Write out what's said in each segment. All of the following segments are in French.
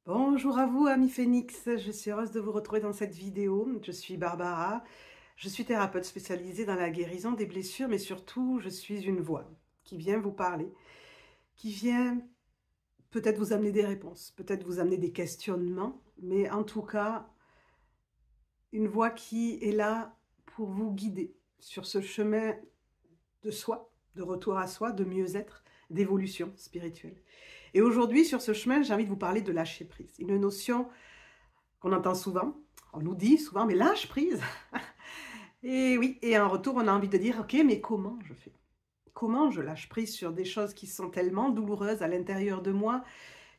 Bonjour à vous, amis Phénix. Je suis heureuse de vous retrouver dans cette vidéo. Je suis Barbara. Je suis thérapeute spécialisée dans la guérison des blessures, mais surtout, je suis une voix qui vient vous parler, qui vient peut-être vous amener des réponses, peut-être vous amener des questionnements, mais en tout cas, une voix qui est là pour vous guider sur ce chemin de soi, de retour à soi, de mieux-être, d'évolution spirituelle. Et aujourd'hui, sur ce chemin, j'ai envie de vous parler de lâcher prise. Une notion qu'on entend souvent, on nous dit souvent, mais lâche prise. Et oui, et en retour, on a envie de dire, ok, mais comment je fais? Comment je lâche prise sur des choses qui sont tellement douloureuses à l'intérieur de moi,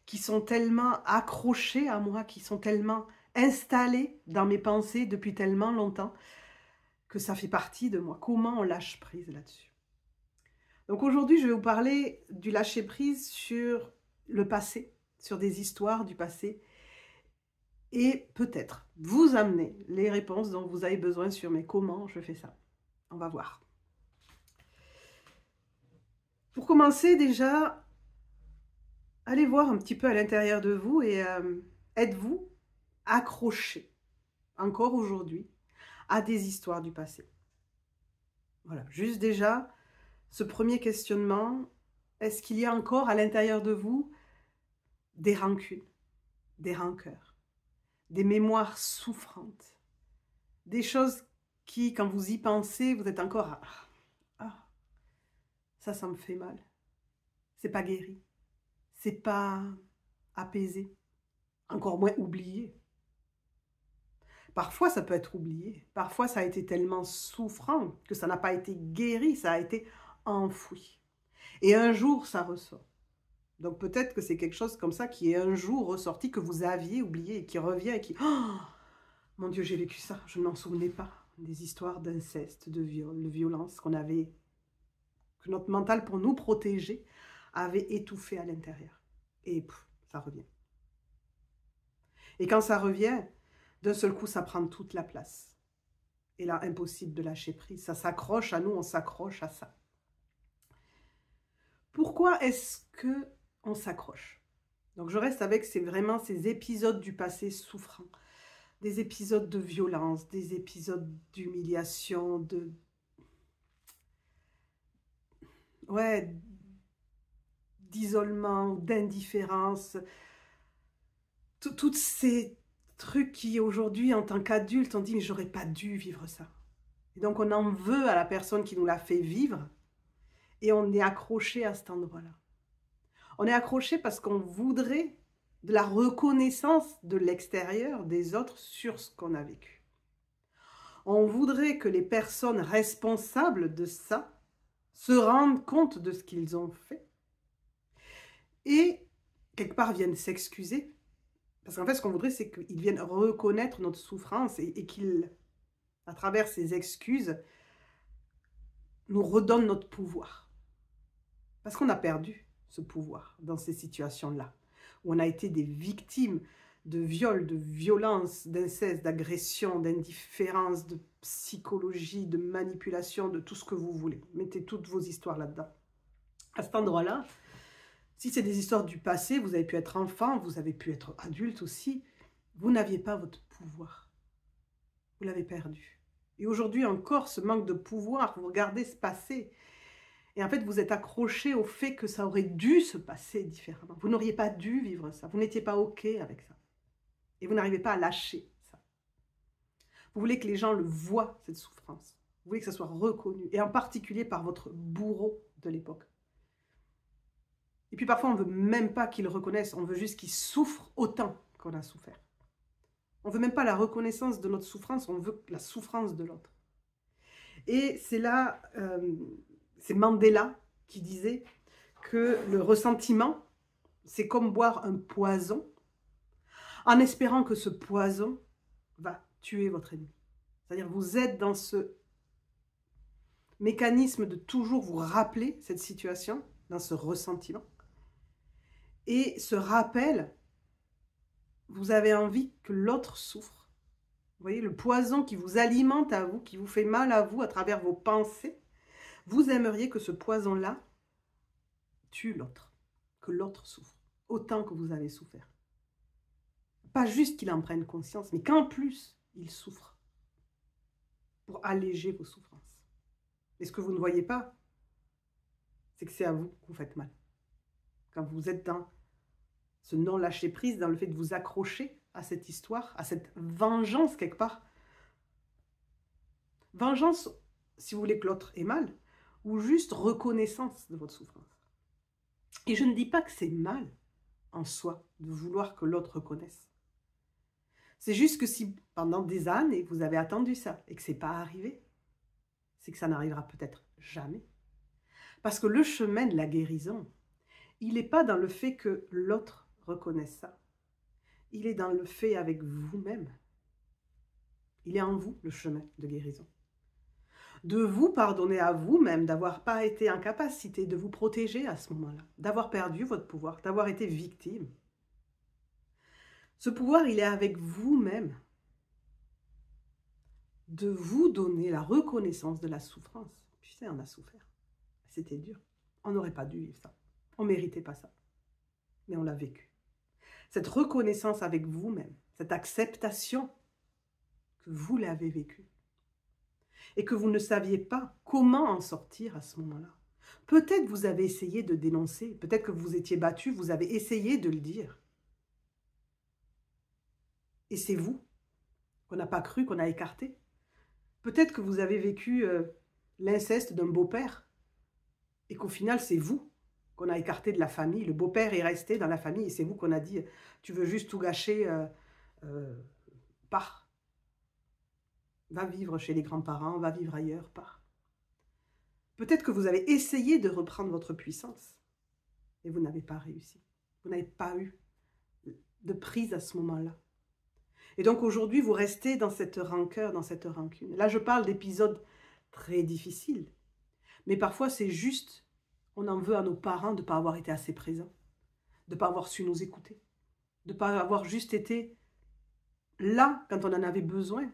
qui sont tellement accrochées à moi, qui sont tellement installées dans mes pensées depuis tellement longtemps, que ça fait partie de moi. Comment on lâche prise là-dessus? Donc aujourd'hui, je vais vous parler du lâcher prise sur le passé, sur des histoires du passé, et peut-être vous amener les réponses dont vous avez besoin sur mais comment je fais ça. On va voir. Pour commencer déjà, allez voir un petit peu à l'intérieur de vous et êtes-vous accroché encore aujourd'hui à des histoires du passé? Voilà, juste déjà, ce premier questionnement, est-ce qu'il y a encore à l'intérieur de vous des rancunes, des rancœurs, des mémoires souffrantes, des choses qui, quand vous y pensez, vous êtes encore ah, ça me fait mal. C'est pas guéri. C'est pas apaisé. Encore moins oublié. Parfois, ça peut être oublié. Parfois, ça a été tellement souffrant que ça n'a pas été guéri, ça a été enfoui. Et un jour, ça ressort. Donc peut-être que c'est quelque chose comme ça qui est un jour ressorti, que vous aviez oublié et qui revient et qui... Oh, mon Dieu, j'ai vécu ça, je ne m'en souvenais pas. Des histoires d'inceste, de viol, de violence qu'on avait... que notre mental, pour nous protéger, avait étouffé à l'intérieur. Et ça revient. Et quand ça revient, d'un seul coup, ça prend toute la place. Et là, impossible de lâcher prise. Ça s'accroche à nous, on s'accroche à ça. Pourquoi est-ce qu'on s'accroche? Donc je reste avec vraiment ces épisodes du passé souffrants. Des épisodes de violence, des épisodes d'humiliation, ouais, d'isolement, d'indifférence. Toutes ces trucs qui aujourd'hui, en tant qu'adulte, on dit mais j'aurais pas dû vivre ça. Et donc on en veut à la personne qui nous l'a fait vivre et on est accroché à cet endroit-là. On est accroché parce qu'on voudrait de la reconnaissance de l'extérieur des autres sur ce qu'on a vécu. On voudrait que les personnes responsables de ça se rendent compte de ce qu'ils ont fait et quelque part viennent s'excuser. Parce qu'en fait, ce qu'on voudrait, c'est qu'ils viennent reconnaître notre souffrance et qu'ils, à travers ces excuses, nous redonnent notre pouvoir. Parce qu'on a perdu ce pouvoir dans ces situations-là, où on a été des victimes de viols, de violences, d'inceste, d'agression, d'indifférence, de psychologie, de manipulation, de tout ce que vous voulez. Mettez toutes vos histoires là-dedans. À cet endroit-là, si c'est des histoires du passé, vous avez pu être enfant, vous avez pu être adulte aussi, vous n'aviez pas votre pouvoir. Vous l'avez perdu. Et aujourd'hui encore, ce manque de pouvoir, vous regardez se passer. Et en fait, vous êtes accroché au fait que ça aurait dû se passer différemment. Vous n'auriez pas dû vivre ça. Vous n'étiez pas OK avec ça. Et vous n'arrivez pas à lâcher ça. Vous voulez que les gens le voient, cette souffrance. Vous voulez que ça soit reconnu. Et en particulier par votre bourreau de l'époque. Et puis parfois, on ne veut même pas qu'il reconnaisse. On veut juste qu'il souffre autant qu'on a souffert. On ne veut même pas la reconnaissance de notre souffrance. On veut la souffrance de l'autre. Et c'est là, c'est Mandela qui disait que le ressentiment, c'est comme boire un poison en espérant que ce poison va tuer votre ennemi. C'est-à-dire vous êtes dans ce mécanisme de toujours vous rappeler cette situation, dans ce ressentiment. Et ce rappel, vous avez envie que l'autre souffre. Vous voyez, le poison qui vous alimente à vous, qui vous fait mal à vous à travers vos pensées, vous aimeriez que ce poison-là tue l'autre, que l'autre souffre, autant que vous avez souffert. Pas juste qu'il en prenne conscience, mais qu'en plus, il souffre pour alléger vos souffrances. Et ce que vous ne voyez pas, c'est que c'est à vous que vous faites mal. Quand vous êtes dans ce non-lâcher-prise, dans le fait de vous accrocher à cette histoire, à cette vengeance quelque part. Vengeance, si vous voulez que l'autre ait mal, ou juste reconnaissance de votre souffrance. Et je ne dis pas que c'est mal en soi de vouloir que l'autre reconnaisse. C'est juste que si pendant des années vous avez attendu ça et que ce n'est pas arrivé, c'est que ça n'arrivera peut-être jamais. Parce que le chemin de la guérison, il n'est pas dans le fait que l'autre reconnaisse ça. Il est dans le fait avec vous-même. Il est en vous le chemin de guérison. De vous pardonner à vous-même d'avoir pas été en capacité de vous protéger à ce moment-là, d'avoir perdu votre pouvoir, d'avoir été victime. Ce pouvoir, il est avec vous-même. De vous donner la reconnaissance de la souffrance. Tu sais, on a souffert. C'était dur. On n'aurait pas dû vivre ça. On ne méritait pas ça. Mais on l'a vécu. Cette reconnaissance avec vous-même, cette acceptation que vous l'avez vécu et que vous ne saviez pas comment en sortir à ce moment-là. Peut-être vous avez essayé de dénoncer, peut-être que vous étiez battu, vous avez essayé de le dire. Et c'est vous qu'on n'a pas cru, qu'on a écarté. Peut-être que vous avez vécu l'inceste d'un beau-père et qu'au final, c'est vous qu'on a écarté de la famille. Le beau-père est resté dans la famille et c'est vous qu'on a dit « tu veux juste tout gâcher, pars. Va vivre chez les grands-parents, va vivre ailleurs, pars. » Peut-être que vous avez essayé de reprendre votre puissance et vous n'avez pas réussi. Vous n'avez pas eu de prise à ce moment-là. Et donc aujourd'hui, vous restez dans cette rancœur, dans cette rancune. Là, je parle d'épisodes très difficiles. Mais parfois, c'est juste, on en veut à nos parents de ne pas avoir été assez présents, de ne pas avoir su nous écouter, de ne pas avoir juste été là quand on en avait besoin,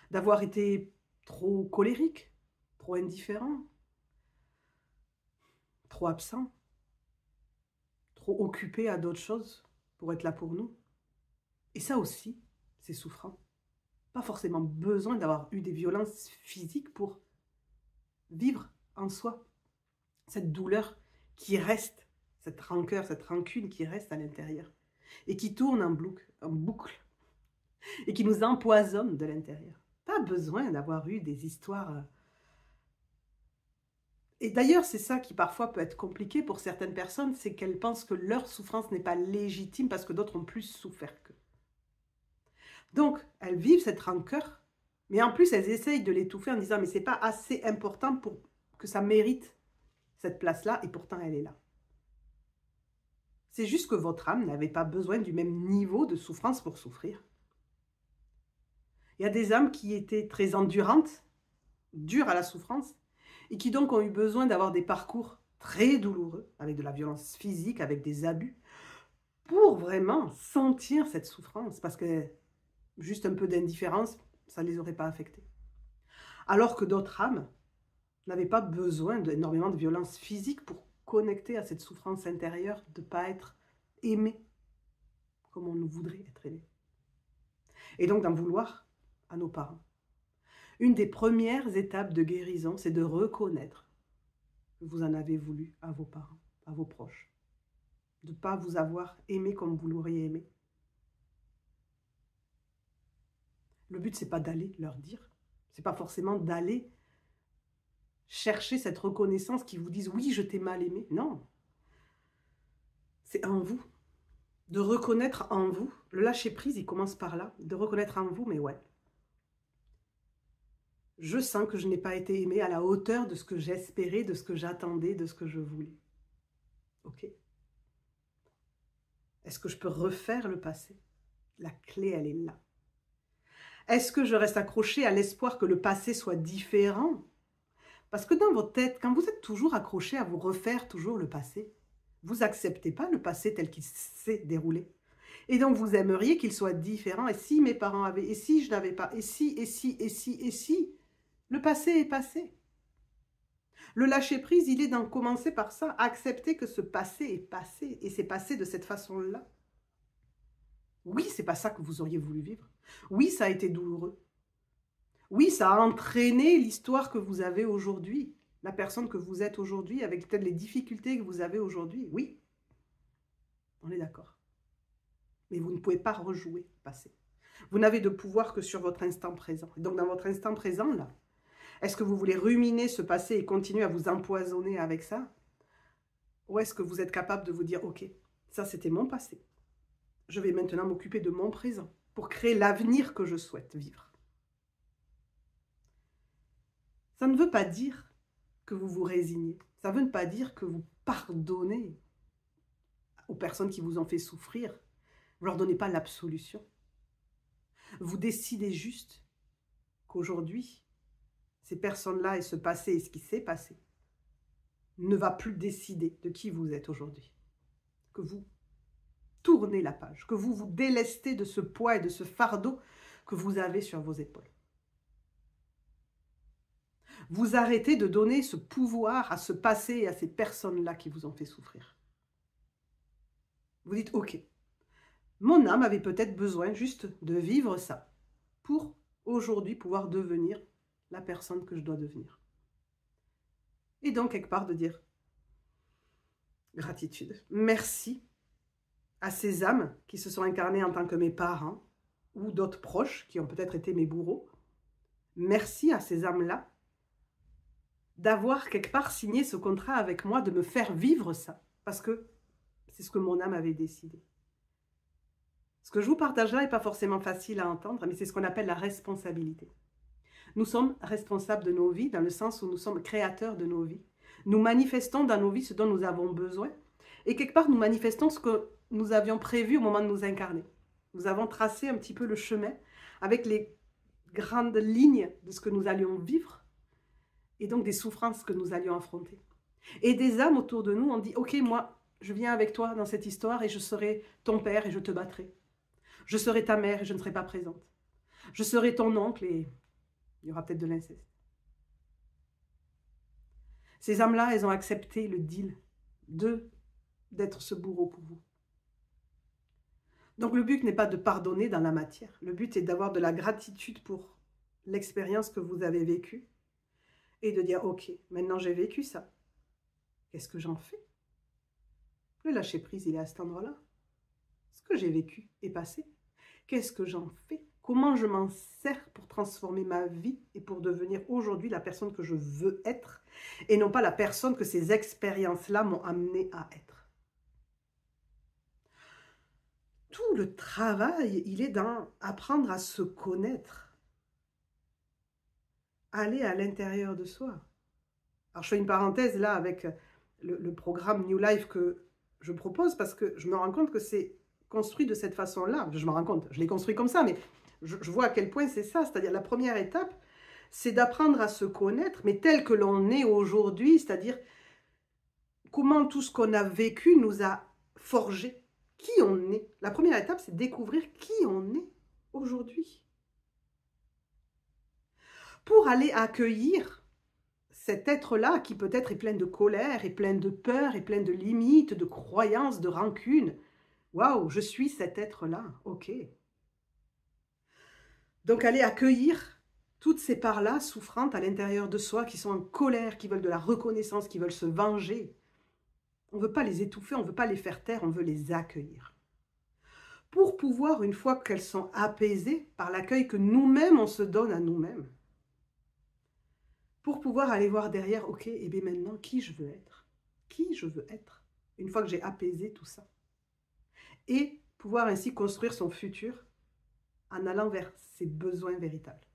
d'avoir été trop colérique, trop indifférent, trop absent, trop occupé à d'autres choses pour être là pour nous. Et ça aussi, c'est souffrant. Pas forcément besoin d'avoir eu des violences physiques pour vivre en soi cette douleur qui reste, cette rancœur, cette rancune qui reste à l'intérieur et qui tourne en boucle et qui nous empoisonne de l'intérieur. Pas besoin d'avoir eu des histoires. Et d'ailleurs, c'est ça qui parfois peut être compliqué pour certaines personnes, c'est qu'elles pensent que leur souffrance n'est pas légitime parce que d'autres ont plus souffert qu'eux. Donc, elles vivent cette rancœur, mais en plus, elles essayent de l'étouffer en disant « mais c'est pas assez important pour que ça mérite cette place-là, et pourtant elle est là. » C'est juste que votre âme n'avait pas besoin du même niveau de souffrance pour souffrir. Il y a des âmes qui étaient très endurantes, dures à la souffrance, et qui donc ont eu besoin d'avoir des parcours très douloureux, avec de la violence physique, avec des abus, pour vraiment sentir cette souffrance, parce que juste un peu d'indifférence, ça ne les aurait pas affectés. Alors que d'autres âmes n'avaient pas besoin d'énormément de violence physique pour connecter à cette souffrance intérieure de ne pas être aimé comme on nous voudrait être aimé. Et donc d'en vouloir à nos parents. Une des premières étapes de guérison, c'est de reconnaître que vous en avez voulu à vos parents, à vos proches. De ne pas vous avoir aimé comme vous l'auriez aimé. Le but, ce n'est pas d'aller leur dire. Ce n'est pas forcément d'aller chercher cette reconnaissance qui vous dise « oui, je t'ai mal aimé ». Non. C'est en vous. De reconnaître en vous. Le lâcher-prise, il commence par là. De reconnaître en vous, mais ouais. Je sens que je n'ai pas été aimée à la hauteur de ce que j'espérais, de ce que j'attendais, de ce que je voulais. Ok. Est-ce que je peux refaire le passé? La clé, elle est là. Est-ce que je reste accrochée à l'espoir que le passé soit différent? Parce que dans votre tête, quand vous êtes toujours accroché à vous refaire toujours le passé, vous n'acceptez pas le passé tel qu'il s'est déroulé. Et donc vous aimeriez qu'il soit différent. Et si mes parents avaient, et si je n'avais pas, et si, le passé est passé. Le lâcher-prise, il est d'en commencer par ça, accepter que ce passé est passé, et c'est passé de cette façon-là. Oui, c'est pas ça que vous auriez voulu vivre. Oui, ça a été douloureux. Oui, ça a entraîné l'histoire que vous avez aujourd'hui, la personne que vous êtes aujourd'hui, avec peut-être les difficultés que vous avez aujourd'hui. Oui, on est d'accord. Mais vous ne pouvez pas rejouer le passé. Vous n'avez de pouvoir que sur votre instant présent. Et donc, dans votre instant présent, là, est-ce que vous voulez ruminer ce passé et continuer à vous empoisonner avec ça? Ou est-ce que vous êtes capable de vous dire, ok, ça c'était mon passé. Je vais maintenant m'occuper de mon présent pour créer l'avenir que je souhaite vivre. Ça ne veut pas dire que vous vous résignez. Ça ne veut pas dire que vous pardonnez aux personnes qui vous ont fait souffrir. Vous ne leur donnez pas l'absolution. Vous décidez juste qu'aujourd'hui, ces personnes-là et ce passé et ce qui s'est passé ne va plus décider de qui vous êtes aujourd'hui. Que vous tournez la page, que vous vous délestez de ce poids et de ce fardeau que vous avez sur vos épaules. Vous arrêtez de donner ce pouvoir à ce passé et à ces personnes-là qui vous ont fait souffrir. Vous dites, ok, mon âme avait peut-être besoin juste de vivre ça pour aujourd'hui pouvoir devenir la personne que je dois devenir. Et donc, quelque part, de dire gratitude. Merci à ces âmes qui se sont incarnées en tant que mes parents ou d'autres proches qui ont peut-être été mes bourreaux. Merci à ces âmes-là d'avoir quelque part signé ce contrat avec moi, de me faire vivre ça, parce que c'est ce que mon âme avait décidé. Ce que je vous partage là n'est pas forcément facile à entendre, mais c'est ce qu'on appelle la responsabilité. Nous sommes responsables de nos vies, dans le sens où nous sommes créateurs de nos vies. Nous manifestons dans nos vies ce dont nous avons besoin, et quelque part nous manifestons ce que nous avions prévu au moment de nous incarner. Nous avons tracé un petit peu le chemin avec les grandes lignes de ce que nous allions vivre, et donc des souffrances que nous allions affronter. Et des âmes autour de nous ont dit, ok, moi, je viens avec toi dans cette histoire et je serai ton père et je te battrai. Je serai ta mère et je ne serai pas présente. Je serai ton oncle et il y aura peut-être de l'inceste. Ces âmes-là, elles ont accepté le deal d'être ce bourreau pour vous. Donc le but n'est pas de pardonner dans la matière. Le but est d'avoir de la gratitude pour l'expérience que vous avez vécue et de dire, ok, maintenant j'ai vécu ça. Qu'est-ce que j'en fais? Le lâcher-prise, il est à cet endroit-là. Ce que j'ai vécu est passé. Qu'est-ce que j'en fais? Comment je m'en sers pour transformer ma vie et pour devenir aujourd'hui la personne que je veux être et non pas la personne que ces expériences-là m'ont amené à être. Tout le travail, il est dans apprendre à se connaître. Aller à l'intérieur de soi. Alors je fais une parenthèse là avec le programme New Life que je propose parce que je me rends compte que c'est construit de cette façon-là. Je me rends compte, je l'ai construit comme ça, mais je vois à quel point c'est ça. C'est-à-dire la première étape, c'est d'apprendre à se connaître, mais tel que l'on est aujourd'hui, c'est-à-dire comment tout ce qu'on a vécu nous a forgé, qui on est. La première étape, c'est découvrir qui on est aujourd'hui. Pour aller accueillir cet être-là qui peut-être est plein de colère, est plein de peur, est plein de limites, de croyances, de rancune. Waouh, je suis cet être-là, ok. Donc aller accueillir toutes ces parts-là souffrantes à l'intérieur de soi, qui sont en colère, qui veulent de la reconnaissance, qui veulent se venger. On ne veut pas les étouffer, on ne veut pas les faire taire, on veut les accueillir. Pour pouvoir, une fois qu'elles sont apaisées par l'accueil que nous-mêmes, on se donne à nous-mêmes, pour pouvoir aller voir derrière, ok, et bien maintenant, qui je veux être? Qui je veux être? Une fois que j'ai apaisé tout ça. Et pouvoir ainsi construire son futur en allant vers ses besoins véritables.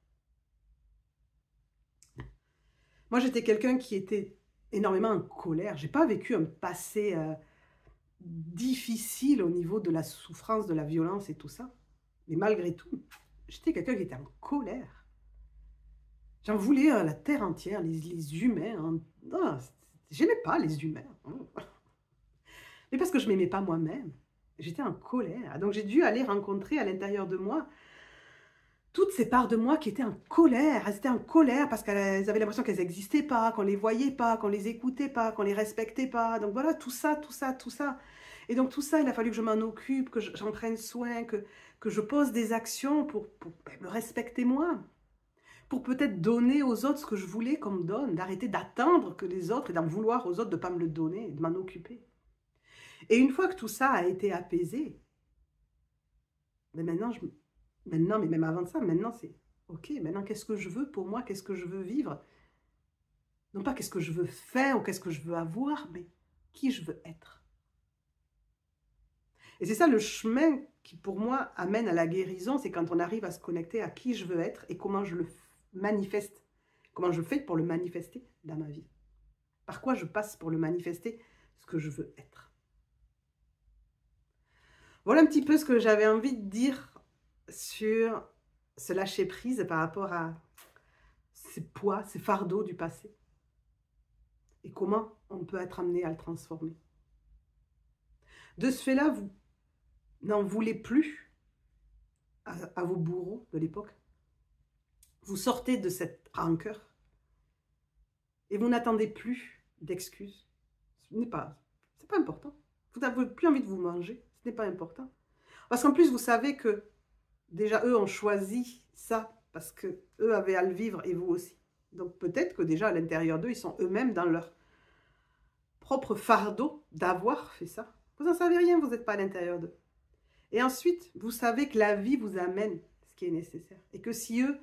Moi, j'étais quelqu'un qui était énormément en colère. Je n'ai pas vécu un passé difficile au niveau de la souffrance, de la violence et tout ça. Mais malgré tout, j'étais quelqu'un qui était en colère. J'en voulais à la terre entière, les humains. Hein. Non, j'aimais pas les humains. Mais parce que je ne m'aimais pas moi-même. J'étais en colère. Donc j'ai dû aller rencontrer à l'intérieur de moi toutes ces parts de moi qui étaient en colère. Elles étaient en colère parce qu'elles avaient l'impression qu'elles n'existaient pas, qu'on ne les voyait pas, qu'on ne les écoutait pas, qu'on ne les respectait pas. Donc voilà, tout ça, tout ça, tout ça. Et donc tout ça, il a fallu que je m'en occupe, que j'en prenne soin, que je pose des actions pour me respecter moi. Pour peut-être donner aux autres ce que je voulais qu'on me donne, d'arrêter d'attendre que les autres et d'en vouloir aux autres de ne pas me le donner, de m'en occuper. Et une fois que tout ça a été apaisé, mais maintenant, mais même avant ça, maintenant c'est ok, maintenant qu'est-ce que je veux pour moi, qu'est-ce que je veux vivre? Non pas qu'est-ce que je veux faire ou qu'est-ce que je veux avoir, mais qui je veux être. Et c'est ça le chemin qui pour moi amène à la guérison, c'est quand on arrive à se connecter à qui je veux être et comment je le manifeste, comment je fais pour le manifester dans ma vie. Par quoi je passe pour le manifester, ce que je veux être. Voilà un petit peu ce que j'avais envie de dire sur ce lâcher prise par rapport à ces poids, ces fardeaux du passé. Et comment on peut être amené à le transformer. De ce fait-là, vous n'en voulez plus à vos bourreaux de l'époque. Vous sortez de cette rancœur et vous n'attendez plus d'excuses. C'est pas important. Vous n'avez plus envie de vous manger. Ce n'est pas important. Parce qu'en plus, vous savez que déjà, eux ont choisi ça parce qu'eux avaient à le vivre et vous aussi. Donc peut-être que déjà, à l'intérieur d'eux, ils sont eux-mêmes dans leur propre fardeau d'avoir fait ça. Vous n'en savez rien, vous n'êtes pas à l'intérieur d'eux. Et ensuite, vous savez que la vie vous amène ce qui est nécessaire. Et que si eux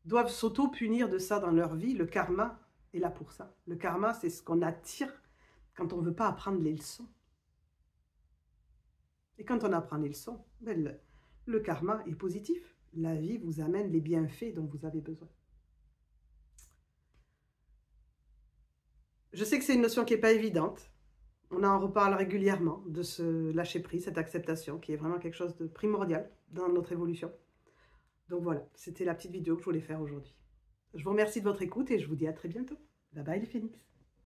doivent s'auto-punir de ça dans leur vie, le karma est là pour ça. Le karma, c'est ce qu'on attire quand on ne veut pas apprendre les leçons. Et quand on apprend les leçons, ben le karma est positif. La vie vous amène les bienfaits dont vous avez besoin. Je sais que c'est une notion qui n'est pas évidente. On en reparle régulièrement de ce lâcher-prise, cette acceptation, qui est vraiment quelque chose de primordial dans notre évolution. Donc voilà, c'était la petite vidéo que je voulais faire aujourd'hui. Je vous remercie de votre écoute et je vous dis à très bientôt. Bye bye les phénix.